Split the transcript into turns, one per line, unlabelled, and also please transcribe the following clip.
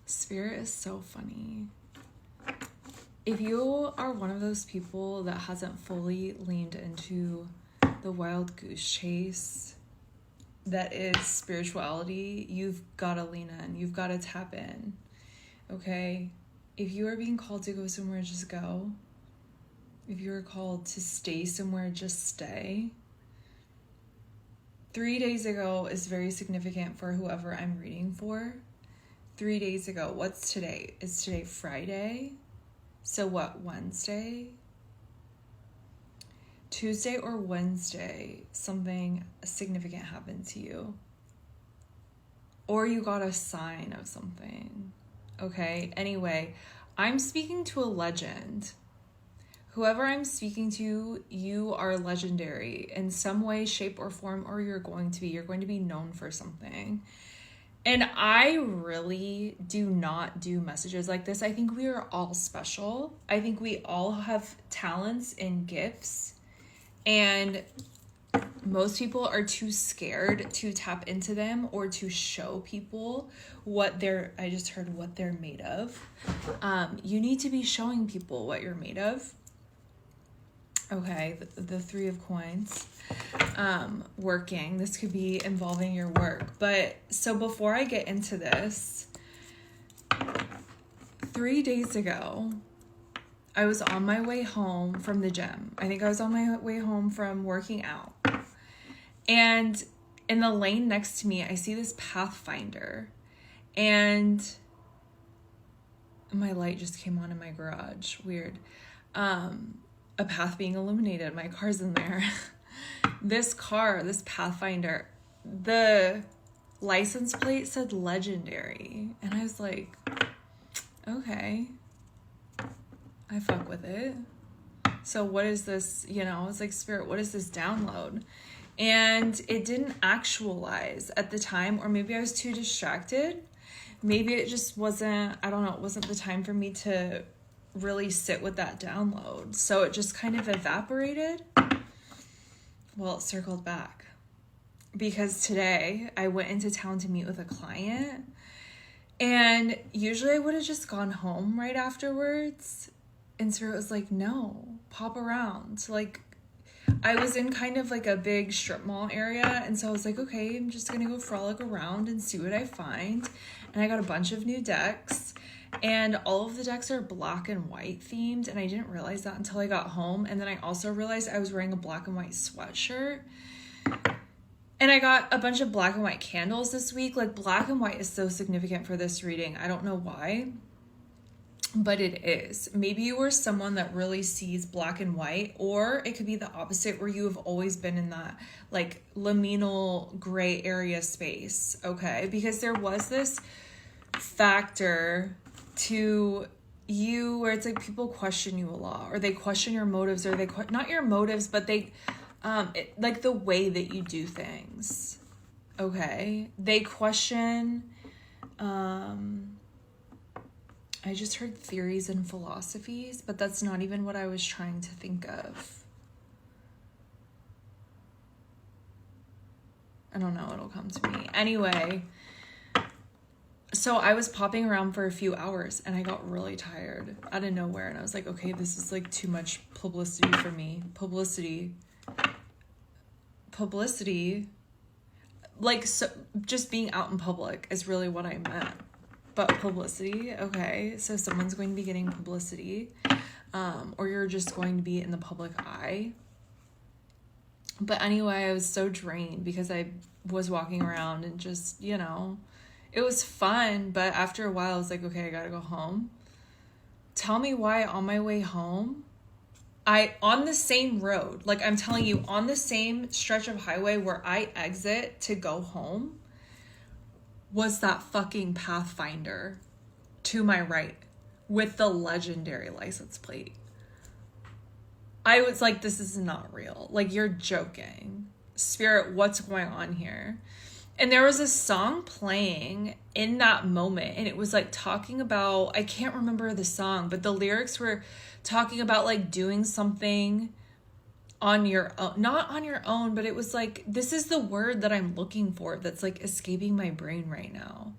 Spirit is so funny. If you are one of those people that hasn't fully leaned into the wild goose chase that is spirituality, you've got to lean in. You've got to tap in. Okay? If you are being called to go somewhere, just go. If you are called to stay somewhere, just stay. 3 days ago is very significant for whoever I'm reading for. 3 days ago. What's today? Is today Friday? So what, Wednesday? Tuesday or Wednesday, something significant happened to you. Or you got a sign of something. Okay? Anyway, I'm speaking to a legend. Whoever I'm speaking to, you are legendary in some way, shape, or form, or you're going to be known for something. And I really do not do messages like this. I think we are all special. I think we all have talents and gifts. And most people are too scared to tap into them or to show people what they're made of. You need to be showing people what you're made of. Okay, the Three of Coins. Working. This could be involving your work. But so before I get into this, 3 days ago, I was on my way home from the gym. I think I was on my way home from working out. And in the lane next to me, I see this Pathfinder. And my light just came on in my garage. Weird. A path being illuminated. My car's in there. This Pathfinder, the license plate said legendary. And I was like, okay, I fuck with it. So what is this, I was like, Spirit, what is this download? And it didn't actualize at the time, or maybe I was too distracted. Maybe it just wasn't, I don't know, it wasn't the time for me to really sit with that download. So it just kind of evaporated. Well, it circled back because today I went into town to meet with a client, and usually I would have just gone home right afterwards. And so it was like, no, pop around. Like, I was in kind of like a big strip mall area. And so I was like, okay, I'm just going to go frolic around and see what I find. And I got a bunch of new decks. And all of the decks are black and white themed, and I didn't realize that until I got home. And then I also realized I was wearing a black and white sweatshirt. And I got a bunch of black and white candles this week. Like, black and white is so significant for this reading. I don't know why, but it is. Maybe you are someone that really sees black and white, or it could be the opposite, where you have always been in that like liminal gray area space. Okay, because there was this factor to you where it's like people question you a lot, or they question your motives, or they not your motives, but they like the way that you do things. Okay, they question I just heard theories and philosophies, but that's not even what I was trying to think of. I don't know, it'll come to me anyway. So I was popping around for a few hours, and I got really tired out of nowhere. And I was like, okay, this is like too much publicity for me. Publicity. Like, so just being out in public is really what I meant. But publicity, okay. So someone's going to be getting publicity, or you're just going to be in the public eye. But anyway, I was so drained because I was walking around and just, it was fun, but after a while, I was like, okay, I gotta go home. Tell me why on my way home, on the same road, like I'm telling you, on the same stretch of highway where I exit to go home, was that fucking Pathfinder to my right with the legendary license plate. I was like, this is not real. Like, you're joking. Spirit, what's going on here? And there was a song playing in that moment, and it was like talking about, I can't remember the song, but the lyrics were talking about like doing something on your own, not on your own, but it was like, this is the word that I'm looking for that's like escaping my brain right now.